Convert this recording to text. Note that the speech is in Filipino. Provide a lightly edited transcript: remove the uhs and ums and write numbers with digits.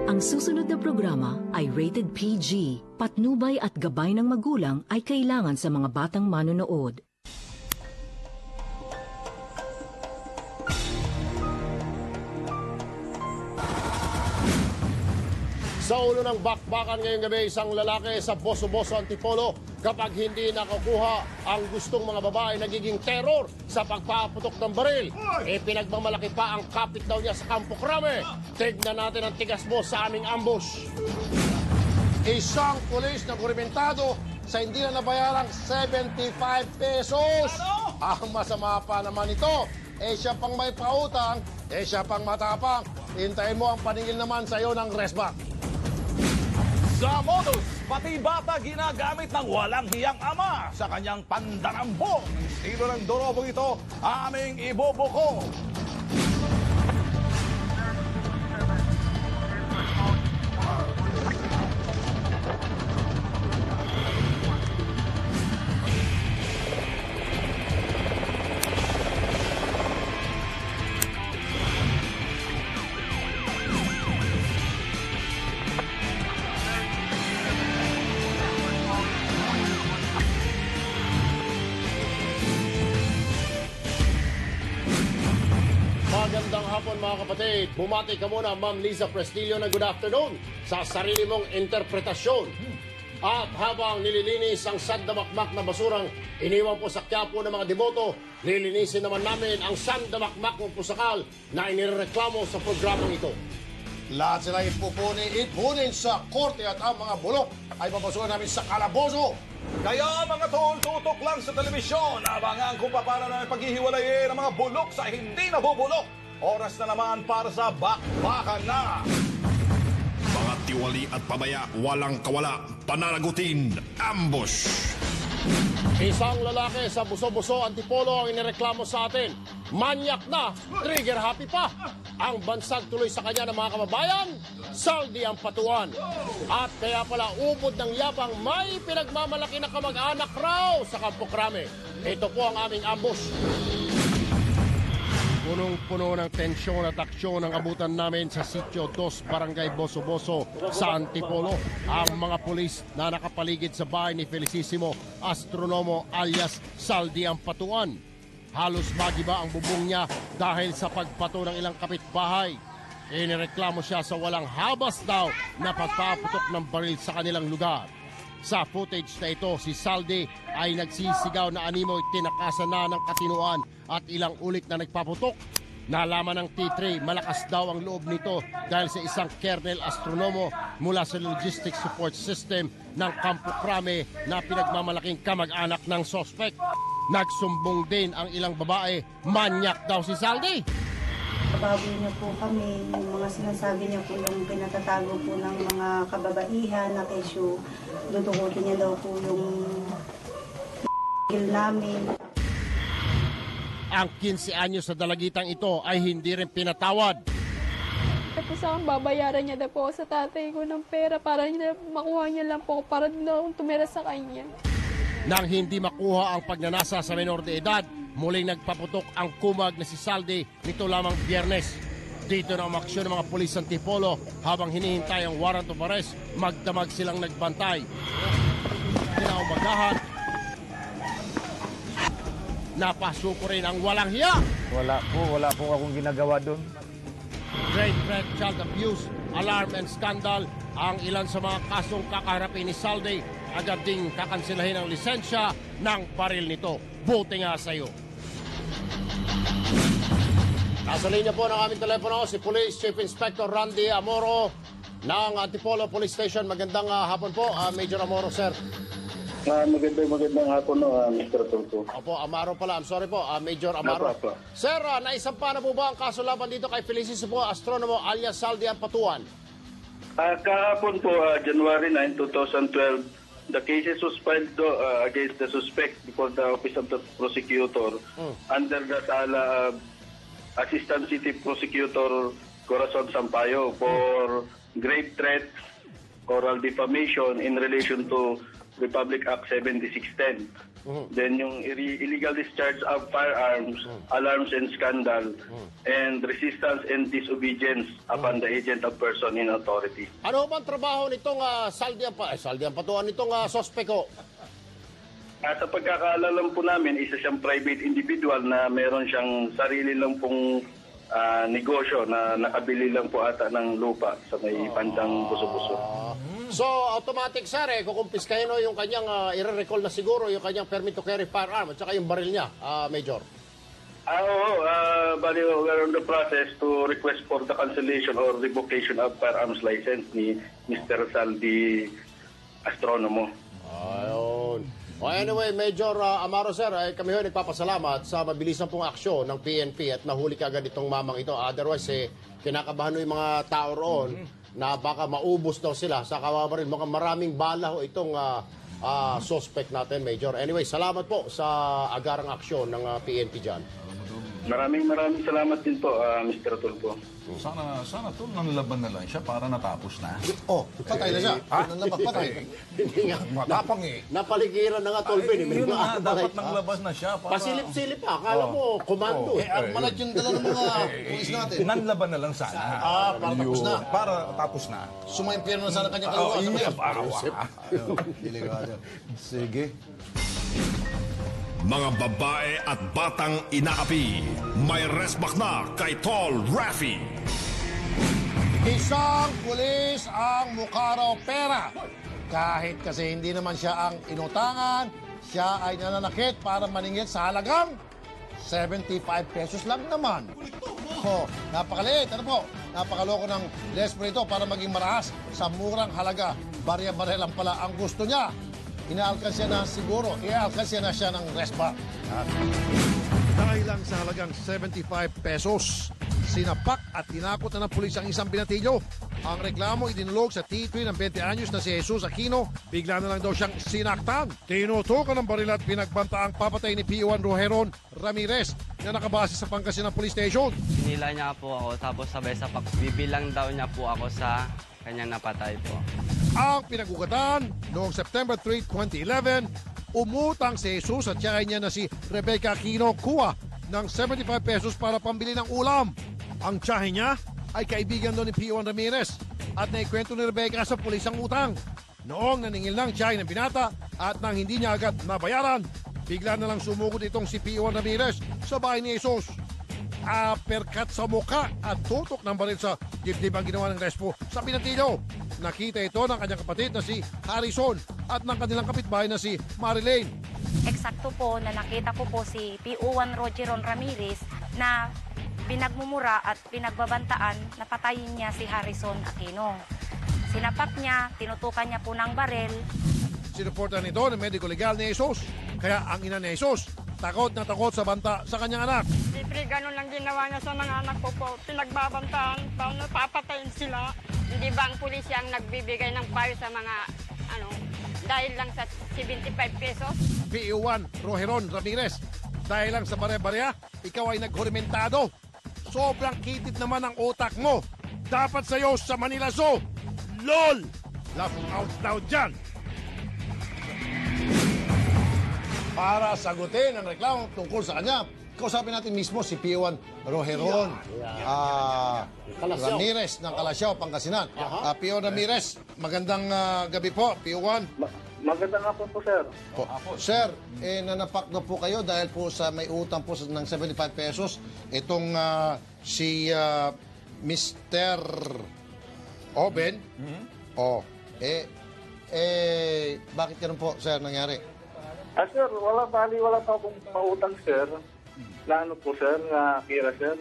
Ang susunod na programa ay rated PG. Patnubay at gabay ng magulang ay kailangan sa mga batang manonood. Sa ulo ng bakbakan ngayong gabi, isang lalaki sa Boso-Boso, Antipolo. Kapag hindi nakukuha ang gustong mga babae, nagiging terror sa pagpaputok ng baril. Pinagmamalaki pa ang kapit daw niya sa Campo Crame. Tignan natin ang tigas mo sa aming ambush. Isang pulis na kurimentado sa hindi na nabayarang 75 pesos. Ang masama pa naman ito, siya pang may pautang, siya pang matapang. Hintayin mo ang paningil naman sa iyo ng resback. Sa modus, pati bata ginagamit ng walang hiyang ama sa kanyang pandarambong. Estilo ng dorobong ito, aming ibubuko. Magandang hapon mga kapatid. Bumati ka muna, Ma'am Liza Prestillo, na good afternoon sa sarili mong interpretasyon. At habang nililinis ang sandamakmak na basurang iniwan po sa Quiapo ng mga deboto, lilinisin naman namin ang sandamakmak ng pusakal na inireklamo sa programang ito. Lahat sila ipunin sa korte at ang mga bulok ay papasukan namin sa kalaboso. Kaya mga tol, tutok lang sa telebisyon. Abangan kung paano namin paghihiwalayin ang mga bulok sa hindi nabubulok. Oras na naman para sa bakbakan na. Mga tiwali at pabaya, walang kawala, pananagutin, ambush. Isang lalaki sa Buso-Buso, Antipolo ang inireklamo sa atin. Manyak na, trigger happy pa. Ang bansag tuloy sa kanya ng mga kababayan, saldi ang patuan. At kaya pala ubod ng yabang may pinagmamalaki na kamag-anak raw sa Campo Crame. Ito po ang aming ambush. Punong-puno ng tensyon at aksyon ang abutan namin sa Sitio 2, Barangay Boso-Boso sa Antipolo. Ang mga pulis na nakapaligid sa bahay ni Felicissimo Astronomo alias Saldi ang Patuan. Halos magiba ang bubong niya dahil sa pagpato ng ilang kapitbahay. Inireklamo siya sa walang habas daw na pagpaputok ng baril sa kanilang lugar. Sa footage na ito, si Saldi ay nagsisigaw na animoy tinakasan na ng katinuan at ilang ulit na nagpaputok. Nalaman ng T3, malakas daw ang loob nito dahil sa isang kernel astronomo mula sa logistics support system ng Campo Crame na pinagmamalaking kamag-anak ng sospek. Nagsumbong din ang ilang babae, manyak daw si Saldi. Bago niya po kami, yung mga sinasabi niya po yung pinatatago po ng mga kababaihan na kesyo, dudukutin niya daw po yung namin. Ang 15 anyos sa dalagitang ito ay hindi rin pinatawad. Tapos babayaran niya na po sa tatay ko ng pera para makuha niya lang po para doon tumira sa kanya. Nang hindi makuha ang pagnanasa sa menor de edad, muling nagpaputok ang kumag na si Saldi nito lamang Biyernes. Dito na umaksyon ng mga pulis sa Antipolo habang hinihintay ang warrant of arrest, magdamag silang nagbantay. Kinaumagahan, napasuko rin ang walang hiya. Wala po akong ginagawa doon. Grave threat, child abuse, alarm and scandal ang ilan sa mga kasong kakaharapin ni Saldi. Agad ding kakansilahin ang lisensya ng baril nito. Buti nga sa iyo. Nasa linya po ng aming telepono si Police Chief Inspector Randy Amoro ng Antipolo Police Station. Magandang hapon po, Major Amoro, sir. Magandang hapon, Mr. Tonto. Opo, Amaro pala. I'm sorry po, Major Amaro. Apa. Sir, naisampa na po ba ang kaso laban dito kay Felicissimo Astronomo alias Saldi ang Patuan? Kahapon po, January 9, 2012, the cases was filed against the suspect before the Office of the Prosecutor under the sala Assistant City Prosecutor Corazon Sampaio for grave threats, oral defamation in relation to Republic Act 7610. then yung illegal discharge of firearms, alarms and scandal, and resistance and disobedience upon the agent of person in authority. Ano bang trabaho nitong saldiang patuan nitong sospek ho? At sa pagkakaalam po namin, isa siyang private individual na meron siyang sarili lang pong negosyo na nakabili lang po ata ng lupa sa may bandang Buso-Buso. So, automatic sir, kukumpiskahin ho yung kanyang, i-recall na siguro yung kanyang permit to carry firearm at saka yung baril niya, Major. Oo, bali, we're on the process to request for the cancellation or revocation of firearms license ni Mr. Saldi Astronomo. Ayun. Anyway, Major Amaro sir, kami ho nagpapasalamat sa mabilisan pong aksyon ng PNP at nahuli kagad itong mamang ito. Otherwise, kinakabahan ho yung mga tao roon na baka maubos daw sila sa kawabarin. Maraming bala ho itong suspect natin, Major. Anyway, salamat po sa agarang aksyon ng PNP dyan. Maraming salamat din po, Mr. Tulfo. Sana tol, nanlaban na lang siya para natapos na. Oh, patay na siya. Nanlabag patay. Hindi nga. Matapang Napaligiran na nga, Tolvin. Yun na nga, dapat nanglabas na siya para... Pasilip-silip pa. Akala mo, komando. Malat yung dala ng mga pulis natin. Nanlaban na lang sana. Para tapos na. Para tapos na. Sumaympir na sana kanyang kaliwa. Delikado. Sige. Mga babae at batang inaapi, may resback na kay Tol Rafi. Isang pulis ang mukha raw pera. Kahit kasi hindi naman siya ang inutangan, siya ay nananakit para maningit sa halagang 75 pesos lang naman. Oh, napakaliit. Ano po? Napakaloko ng desperate ito para maging marahas sa murang halaga. Barya-barya lang pala ang gusto niya. Inaalkansya na siguro, iaalkansya na siya ng respa. Dahil lang sa halagang 75 pesos, sinapak at tinakot na ng pulis ang isang binatilyo. Ang reklamo idinulog sa T3 ng 20 anyos na si Jesus Aquino. Bigla na lang daw siyang sinaktan. Tinutukan ng baril at pinagbanta ang papatay ni P1 Rojeron Ramirez na nakabase sa Pangasinan Police Station. Nila niya po ako tapos sabay sa bibilang daw niya po ako sa kanyang napatay po. Ang pinagugatan noong September 3, 2011, umutang si Jesus at tiyay niya na si Rebecca Aquino kuha ng 75 pesos para pambili ng ulam. Ang tiyahe niya ay kaibigan doon ni P1 Ramirez at naikwento ni Rebecca sa pulis ang utang. Noong naningil ng tiyahe ng binata at nang hindi niya agad nabayaran, bigla na lang sumugod itong si P1 Ramirez sa bahay ni Jesus. Uppercut sa muka at tutok ng baril sa dibdib ang ginawa ng respo sa binatilyo. Nakita ito ng kanyang kapatid na si Harrison at ng kanilang kapitbahay na si Marilyn. Eksakto po na nakita ko po si P1 Rojeron Ramirez na pinagmumura at pinagbabantaan na patayin niya si Harrison Aquino. Sinapak niya, tinutukan niya po ng baril. Sinuportan nito ng medico legal ni Jesus. Kaya ang ina ni Jesus, takot na takot sa banta sa kanyang anak. Siyempre, ganun lang ginawa niya sa mga anak ko po. Pinagbabantaan, napapatayin sila. Hindi ba ang pulis ang nagbibigay ng payo sa mga dahil lang sa 75 pesos? P1 Rojeron Ramirez, dahil lang sa bare-barya, ikaw ay naghurimentado. Sobrang kitid naman ang utak mo. Dapat sa'yo sa Manila Zoo. LOL! Laugh out loud dyan. Para sagutin ang reklamo tungkol sa kanya, kausapin natin mismo si P1 Rojeron Ramirez ng Calasiao, Pangasinan. P1 Ramirez, magandang gabi po, P1. Magandang hapon po, sir. Sir, nanapak na po kayo dahil po sa may utang po ng 75 pesos. Itong si Mr. Oben. Bakit ganun po, sir, nangyari? Sir, wala pa akong mautang, sir. Na ano po, sir, na kira, sir.